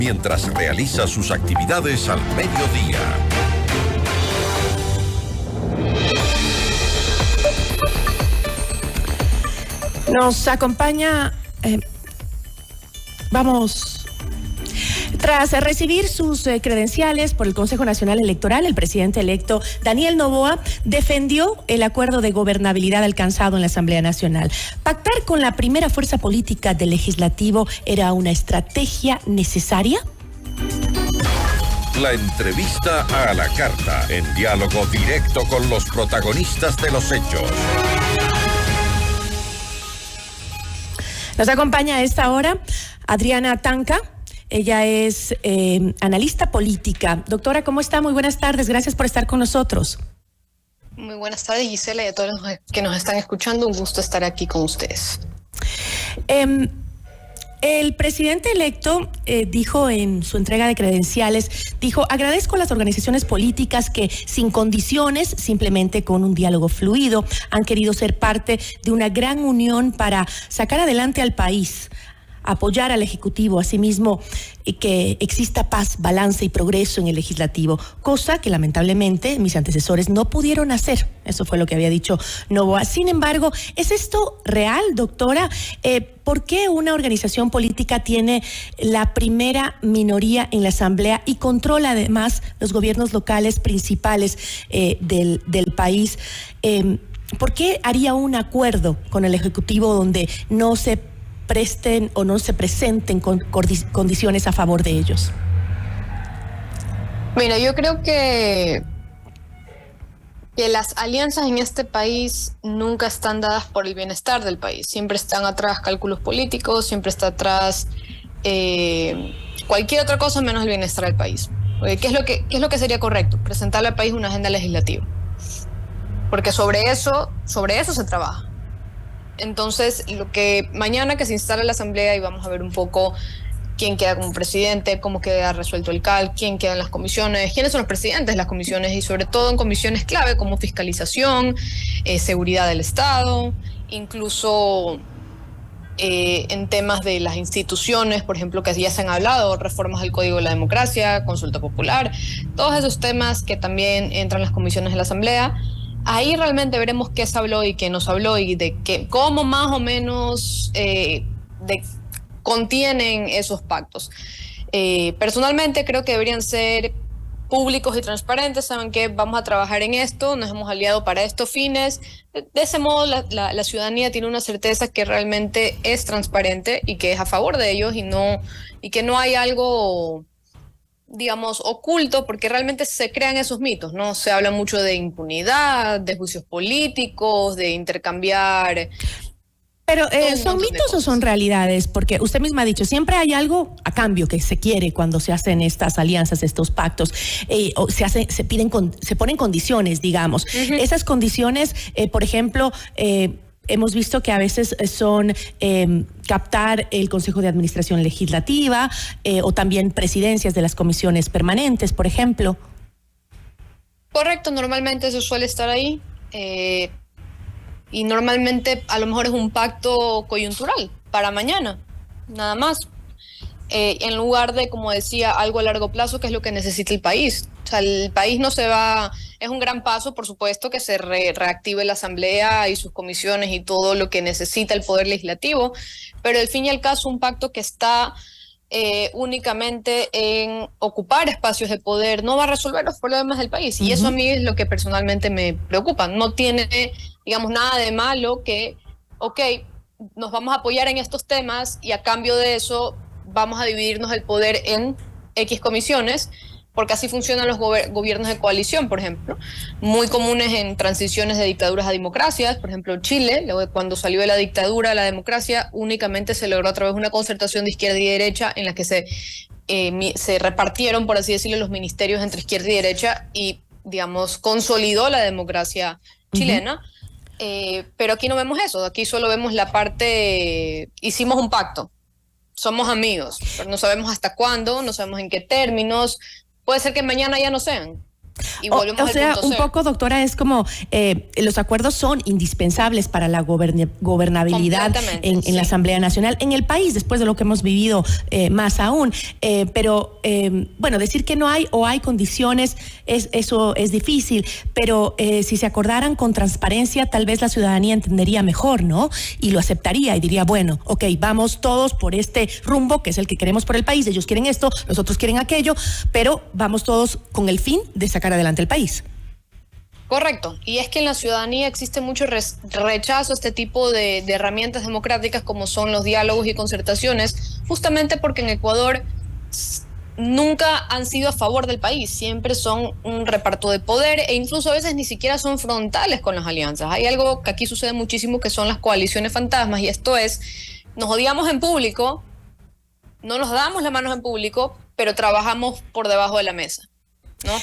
mientras realiza sus actividades al mediodía. Nos acompaña, tras recibir sus credenciales por el Consejo Nacional Electoral, el presidente electo Daniel Noboa defendió el acuerdo de gobernabilidad alcanzado en la Asamblea Nacional. ¿Pactar con la primera fuerza política del legislativo era una estrategia necesaria? La entrevista a la carta, en diálogo directo con los protagonistas de los hechos. Nos acompaña a esta hora Adriana Tanca. Ella es analista política. Doctora, ¿cómo está? Muy buenas tardes. Gracias por estar con nosotros. Muy buenas tardes, Gisela, y a todos los que nos están escuchando. Un gusto estar aquí con ustedes. El presidente electo dijo en su entrega de credenciales, agradezco a las organizaciones políticas que sin condiciones, simplemente con un diálogo fluido, han querido ser parte de una gran unión para sacar adelante al país, apoyar al Ejecutivo, asimismo que exista paz, balance y progreso en el Legislativo, cosa que lamentablemente mis antecesores no pudieron hacer. Eso fue lo que había dicho Noboa. Sin embargo, ¿es esto real, doctora? ¿Por qué una organización política tiene la primera minoría en la Asamblea y controla además los gobiernos locales principales del país? ¿Por qué haría un acuerdo con el Ejecutivo donde no se presten o no se presenten con condiciones a favor de ellos? Mira, yo creo que las alianzas en este país nunca están dadas por el bienestar del país. Siempre están atrás cálculos políticos, siempre está atrás cualquier otra cosa menos el bienestar del país. Porque ¿qué es lo que sería correcto? Presentarle al país una agenda legislativa. Porque sobre eso se trabaja. Entonces, lo que mañana que se instala la Asamblea y vamos a ver un poco quién queda como presidente, cómo queda resuelto el CAL, quién queda en las comisiones, quiénes son los presidentes de las comisiones y sobre todo en comisiones clave como fiscalización, seguridad del Estado, incluso en temas de las instituciones, por ejemplo, que ya se han hablado, reformas del Código de la Democracia, consulta popular, todos esos temas que también entran en las comisiones de la Asamblea. Ahí realmente veremos qué se habló y qué no se habló y de cómo más o menos contienen esos pactos. Personalmente creo que deberían ser públicos y transparentes. Saben que vamos a trabajar en esto, nos hemos aliado para estos fines. De ese modo la ciudadanía tiene una certeza que realmente es transparente y que es a favor de ellos y que no hay algo, digamos, oculto, porque realmente se crean esos mitos, ¿no? Se habla mucho de impunidad, de juicios políticos, de intercambiar. Pero ¿son mitos o son realidades? Porque usted misma ha dicho, siempre hay algo a cambio que se quiere cuando se hacen estas alianzas, estos pactos, o se ponen condiciones, digamos. Uh-huh. Esas condiciones, por ejemplo, hemos visto que a veces son captar el Consejo de Administración Legislativa o también presidencias de las comisiones permanentes, por ejemplo. Correcto, normalmente eso suele estar ahí. Y normalmente a lo mejor es un pacto coyuntural para mañana, nada más. En lugar de, como decía, algo a largo plazo, que es lo que necesita el país. O sea, el país no se va... Es un gran paso, por supuesto, que se reactive la Asamblea y sus comisiones y todo lo que necesita el Poder Legislativo, pero al fin y al caso un pacto que está únicamente en ocupar espacios de poder no va a resolver los problemas del país. Y eso a mí es lo que personalmente me preocupa. No tiene, digamos, nada de malo que, nos vamos a apoyar en estos temas y a cambio de eso vamos a dividirnos el poder en X comisiones, porque así funcionan los gobiernos de coalición, por ejemplo, muy comunes en transiciones de dictaduras a democracias. Por ejemplo, Chile, luego cuando salió de la dictadura a la democracia, únicamente se logró a través de una concertación de izquierda y derecha en la que se repartieron, por así decirlo, los ministerios entre izquierda y derecha y, digamos, consolidó la democracia chilena. Pero aquí no vemos eso, aquí solo vemos la parte, hicimos un pacto, somos amigos, pero no sabemos hasta cuándo, no sabemos en qué términos. Puede ser que mañana ya no sean. Y volvemos o sea, al punto un cero. poco, doctora, es como los acuerdos son indispensables para la gobernabilidad en la Asamblea Nacional, en el país, después de lo que hemos vivido más aún. Pero, bueno, decir que no hay o hay condiciones, eso es difícil, pero si se acordaran con transparencia, tal vez la ciudadanía entendería mejor, ¿no? Y lo aceptaría y diría, bueno, ok, vamos todos por este rumbo, que es el que queremos por el país, ellos quieren esto, nosotros quieren aquello, pero vamos todos con el fin de sacar adelante el país. Correcto, y es que en la ciudadanía existe mucho rechazo a este tipo de herramientas democráticas como son los diálogos y concertaciones, justamente porque en Ecuador nunca han sido a favor del país, siempre son un reparto de poder e incluso a veces ni siquiera son frontales con las alianzas. Hay algo que aquí sucede muchísimo que son las coaliciones fantasmas, y esto es, nos odiamos en público, no nos damos las manos en público, pero trabajamos por debajo de la mesa, ¿no?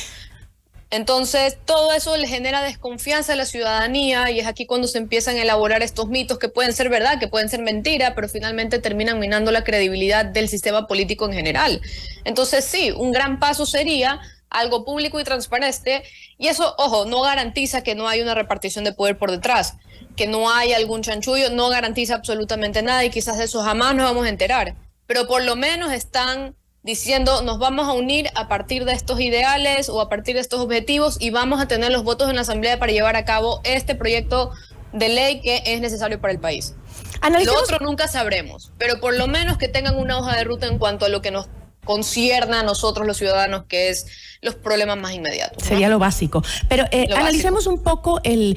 Entonces, todo eso le genera desconfianza a la ciudadanía y es aquí cuando se empiezan a elaborar estos mitos que pueden ser verdad, que pueden ser mentira, pero finalmente terminan minando la credibilidad del sistema político en general. Entonces, sí, un gran paso sería algo público y transparente, y eso, ojo, no garantiza que no hay una repartición de poder por detrás, que no hay algún chanchullo, no garantiza absolutamente nada y quizás de eso jamás nos vamos a enterar, pero por lo menos están diciendo nos vamos a unir a partir de estos ideales o a partir de estos objetivos y vamos a tener los votos en la Asamblea para llevar a cabo este proyecto de ley que es necesario para el país. Lo otro nunca sabremos, pero por lo menos que tengan una hoja de ruta en cuanto a lo que nos concierne a nosotros los ciudadanos, que es los problemas más inmediatos, ¿no? Sería lo básico. Pero analicemos un poco el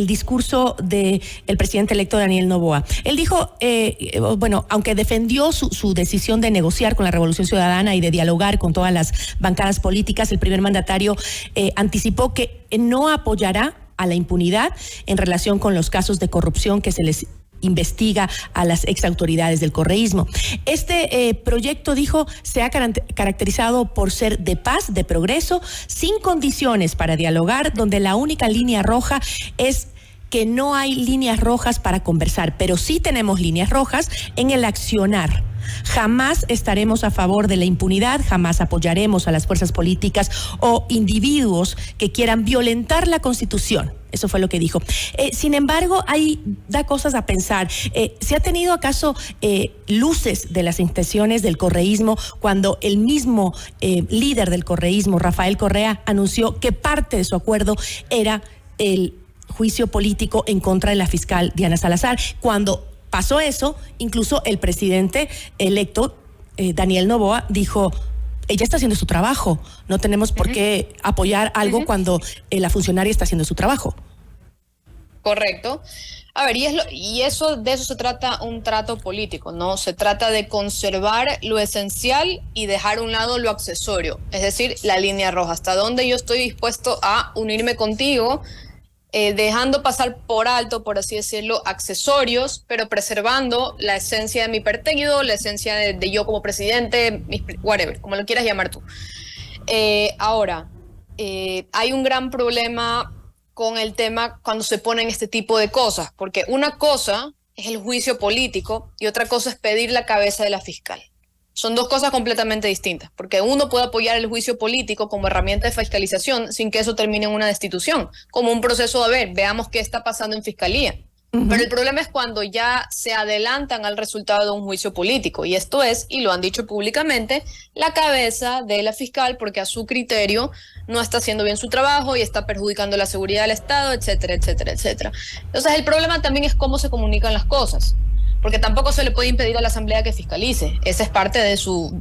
discurso del presidente electo Daniel Noboa. Él dijo, bueno, aunque defendió su decisión de negociar con la Revolución Ciudadana y de dialogar con todas las bancadas políticas, el primer mandatario anticipó que no apoyará a la impunidad en relación con los casos de corrupción que se les investiga a las exautoridades del correísmo. Este proyecto, dijo, se ha caracterizado por ser de paz, de progreso, sin condiciones para dialogar, donde la única línea roja es que no hay líneas rojas para conversar, pero sí tenemos líneas rojas en el accionar. Jamás estaremos a favor de la impunidad, jamás apoyaremos a las fuerzas políticas o individuos que quieran violentar la Constitución. Eso fue lo que dijo. Sin embargo, ahí da cosas a pensar. ¿Se ha tenido acaso luces de las intenciones del correísmo cuando el mismo líder del correísmo, Rafael Correa, anunció que parte de su acuerdo era el juicio político en contra de la fiscal Diana Salazar? Cuando pasó eso, incluso el presidente electo, Daniel Noboa, dijo: ella está haciendo su trabajo, no tenemos por qué apoyar algo cuando la funcionaria está haciendo su trabajo. Correcto. A ver, de eso se trata un trato político, ¿no? Se trata de conservar lo esencial y dejar a un lado lo accesorio, es decir, la línea roja, hasta dónde yo estoy dispuesto a unirme contigo, dejando pasar por alto, por así decirlo, accesorios, pero preservando la esencia de mi partido, la esencia de yo como presidente, whatever, como lo quieras llamar tú. Ahora, hay un gran problema con el tema cuando se ponen este tipo de cosas, porque una cosa es el juicio político y otra cosa es pedir la cabeza de la fiscal. Son dos cosas completamente distintas, porque uno puede apoyar el juicio político como herramienta de fiscalización sin que eso termine en una destitución, como un proceso de ver, veamos qué está pasando en fiscalía. Pero el problema es cuando ya se adelantan al resultado de un juicio político, y esto es, y lo han dicho públicamente, la cabeza de la fiscal, porque a su criterio no está haciendo bien su trabajo y está perjudicando la seguridad del Estado, etcétera, etcétera, etcétera. Entonces el problema también es cómo se comunican las cosas, porque tampoco se le puede impedir a la Asamblea que fiscalice. Esa es parte de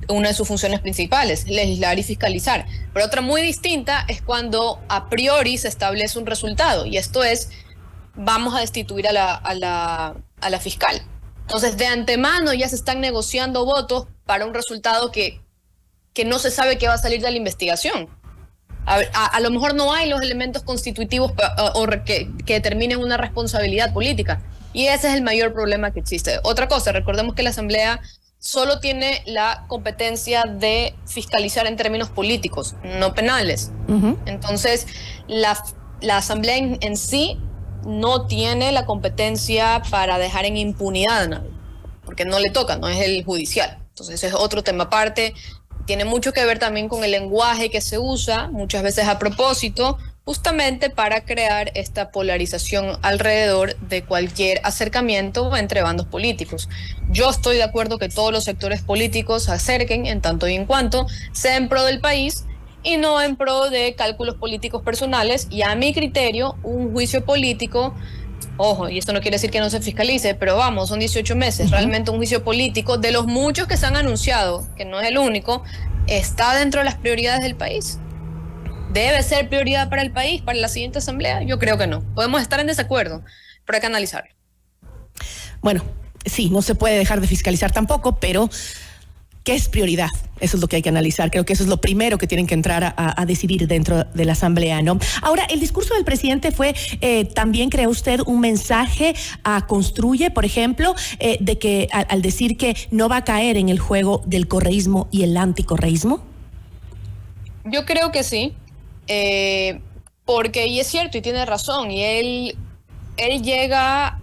una de sus funciones principales, legislar y fiscalizar. Pero otra muy distinta es cuando a priori se establece un resultado, y esto es: vamos a destituir a la fiscal. Entonces, de antemano ya se están negociando votos para un resultado que no se sabe qué va a salir de la investigación. A lo mejor no hay los elementos constitutivos o que determinen una responsabilidad política. Y ese es el mayor problema que existe. Otra cosa, recordemos que la Asamblea solo tiene la competencia de fiscalizar en términos políticos, no penales. Entonces, la Asamblea en sí no tiene la competencia para dejar en impunidad a nadie, porque no le toca, no es el judicial. Entonces ese es otro tema aparte, tiene mucho que ver también con el lenguaje que se usa, muchas veces a propósito, justamente para crear esta polarización alrededor de cualquier acercamiento entre bandos políticos. Yo estoy de acuerdo que todos los sectores políticos se acerquen en tanto y en cuanto sea en pro del país y no en pro de cálculos políticos personales, y a mi criterio un juicio político, ojo, y esto no quiere decir que no se fiscalice, pero vamos, son 18 meses, realmente un juicio político de los muchos que se han anunciado, que no es el único, está dentro de las prioridades del país. ¿Debe ser prioridad para el país, para la siguiente asamblea? Yo creo que no. Podemos estar en desacuerdo, pero hay que analizarlo. Bueno, sí, no se puede dejar de fiscalizar tampoco, pero ¿qué es prioridad? Eso es lo que hay que analizar. Creo que eso es lo primero que tienen que entrar a decidir dentro de la asamblea, ¿no? Ahora, el discurso del presidente fue, también cree usted, un mensaje a Construye, por ejemplo, de que al decir que no va a caer en el juego del correísmo y el anticorreísmo. Yo creo que sí. Porque, y es cierto, y tiene razón, y él llega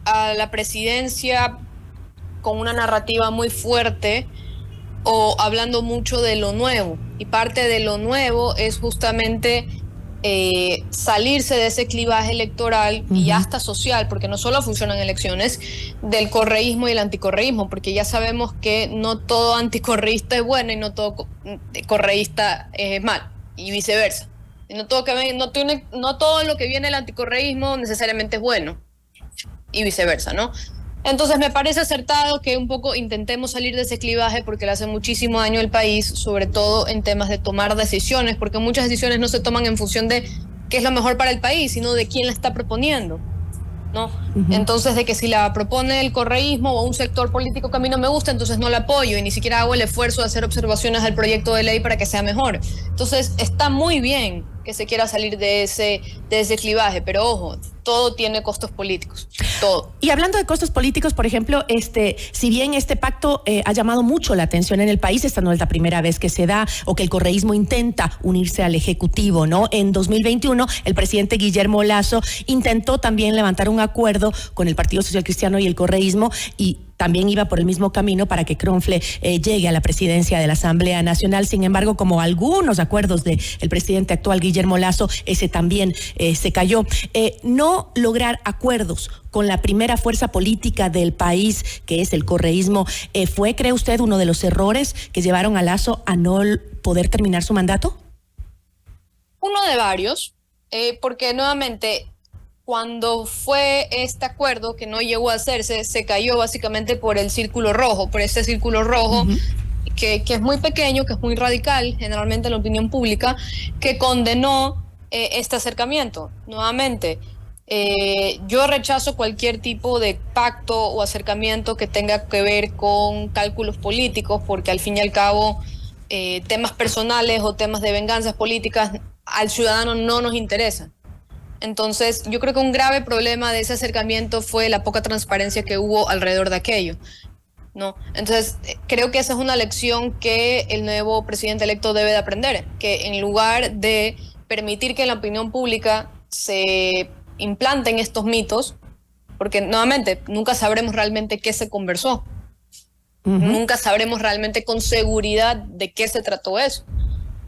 a la presidencia con una narrativa muy fuerte o hablando mucho de lo nuevo, y parte de lo nuevo es justamente salirse de ese clivaje electoral y hasta social, porque no solo funcionan elecciones, del correísmo y el anticorreísmo, porque ya sabemos que no todo anticorreísta es bueno y no todo correísta es mal, y viceversa. No todo lo que viene del anticorreísmo necesariamente es bueno, y viceversa, ¿no? Entonces me parece acertado que un poco intentemos salir de ese clivaje, porque le hace muchísimo daño al país, sobre todo en temas de tomar decisiones, porque muchas decisiones no se toman en función de qué es lo mejor para el país, sino de quién la está proponiendo, ¿no? Entonces, de que si la propone el correísmo o un sector político que a mí no me gusta, entonces no la apoyo y ni siquiera hago el esfuerzo de hacer observaciones al proyecto de ley para que sea mejor. Entonces está muy bien que se quiera salir de ese clivaje, pero ojo, todo tiene costos políticos, todo. Y hablando de costos políticos, por ejemplo, si bien este pacto ha llamado mucho la atención en el país, esta no es la primera vez que se da o que el correísmo intenta unirse al Ejecutivo, ¿no? En 2021, el presidente Guillermo Lasso intentó también levantar un acuerdo con el Partido Social Cristiano y el correísmo, y también iba por el mismo camino para que Kronfle llegue a la presidencia de la Asamblea Nacional. Sin embargo, como algunos acuerdos del presidente actual Guillermo Lasso, ese también se cayó. No lograr acuerdos con la primera fuerza política del país, que es el correísmo, ¿fue, cree usted, uno de los errores que llevaron a Lasso a no poder terminar su mandato? Uno de varios, porque nuevamente, cuando fue este acuerdo que no llegó a hacerse, se cayó básicamente por el círculo rojo, por este círculo rojo que es muy pequeño, que es muy radical generalmente en la opinión pública, que condenó este acercamiento. Nuevamente, yo rechazo cualquier tipo de pacto o acercamiento que tenga que ver con cálculos políticos, porque al fin y al cabo temas personales o temas de venganzas políticas al ciudadano no nos interesan. Entonces, yo creo que un grave problema de ese acercamiento fue la poca transparencia que hubo alrededor de aquello, ¿no? Entonces, creo que esa es una lección que el nuevo presidente electo debe de aprender, que en lugar de permitir que en la opinión pública se implanten estos mitos, porque nuevamente nunca sabremos realmente qué se conversó, nunca sabremos realmente con seguridad de qué se trató eso.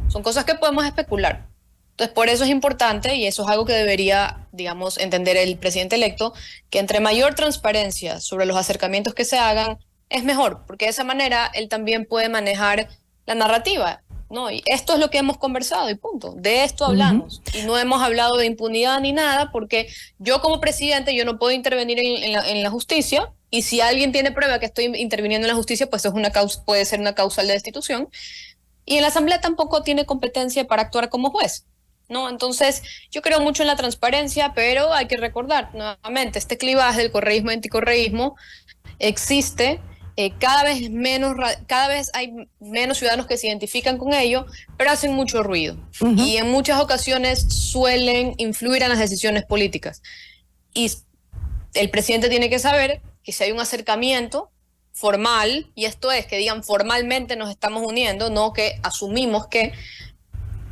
Son cosas que podemos especular. Entonces, por eso es importante, y eso es algo que debería, digamos, entender el presidente electo, que entre mayor transparencia sobre los acercamientos que se hagan, es mejor, porque de esa manera él también puede manejar la narrativa, ¿no? Y esto es lo que hemos conversado y punto. De esto hablamos. Y no hemos hablado de impunidad ni nada, porque yo como presidente, yo no puedo intervenir en la justicia, y si alguien tiene prueba que estoy interviniendo en la justicia, pues es una causa, puede ser una causal de destitución. Y en la Asamblea tampoco tiene competencia para actuar como juez, ¿no? Entonces, yo creo mucho en la transparencia, pero hay que recordar nuevamente, este clivaje del correísmo y anticorreísmo existe, cada vez hay menos ciudadanos que se identifican con ello, pero hacen mucho ruido y en muchas ocasiones suelen influir en las decisiones políticas. Y el presidente tiene que saber que si hay un acercamiento formal, y esto es que digan formalmente nos estamos uniendo, no que asumimos que,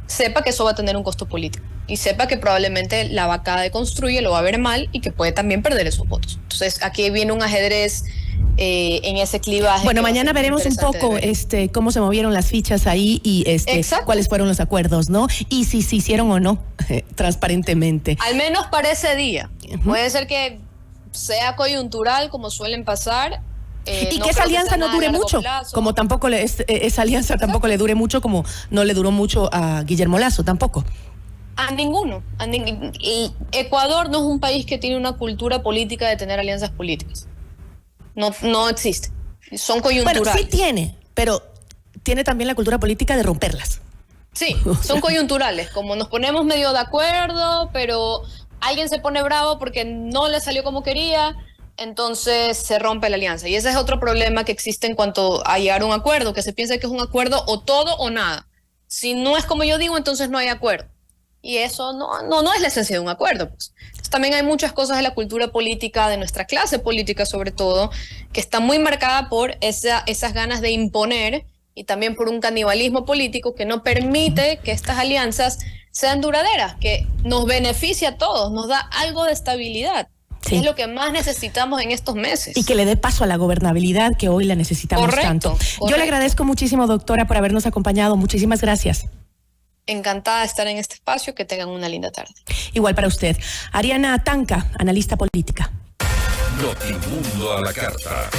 sepa que eso va a tener un costo político y sepa que probablemente la bancada de Construye lo va a ver mal y que puede también perder esos votos. Entonces aquí viene un ajedrez en ese clivaje. Bueno, mañana veremos un poco cómo se movieron las fichas ahí y cuáles fueron los acuerdos, ¿no? Y si se hicieron o no, transparentemente. Al menos para ese día. Puede ser que sea coyuntural, como suelen pasar. Y que esa alianza no dure mucho, como tampoco esa alianza tampoco le dure mucho, como no le duró mucho a Guillermo Lasso tampoco. A ninguno. Y Ecuador no es un país que tiene una cultura política de tener alianzas políticas. No existe. Son coyunturales. Bueno, sí tiene, pero tiene también la cultura política de romperlas. Sí, son coyunturales. Como nos ponemos medio de acuerdo, pero alguien se pone bravo porque no le salió como quería, entonces se rompe la alianza. Y ese es otro problema que existe en cuanto a llegar a un acuerdo, que se piensa que es un acuerdo o todo o nada. Si no es como yo digo, entonces no hay acuerdo. Y eso no es la esencia de un acuerdo, pues. También hay muchas cosas de la cultura política, de nuestra clase política sobre todo, que está muy marcada por esas ganas de imponer y también por un canibalismo político que no permite que estas alianzas sean duraderas, que nos beneficia a todos, nos da algo de estabilidad. Sí. Es lo que más necesitamos en estos meses. Y que le dé paso a la gobernabilidad que hoy la necesitamos tanto. Yo le agradezco muchísimo, doctora, por habernos acompañado. Muchísimas gracias. Encantada de estar en este espacio, que tengan una linda tarde. Igual para usted. Ariana Tanca, analista política. Notimundo a la carta.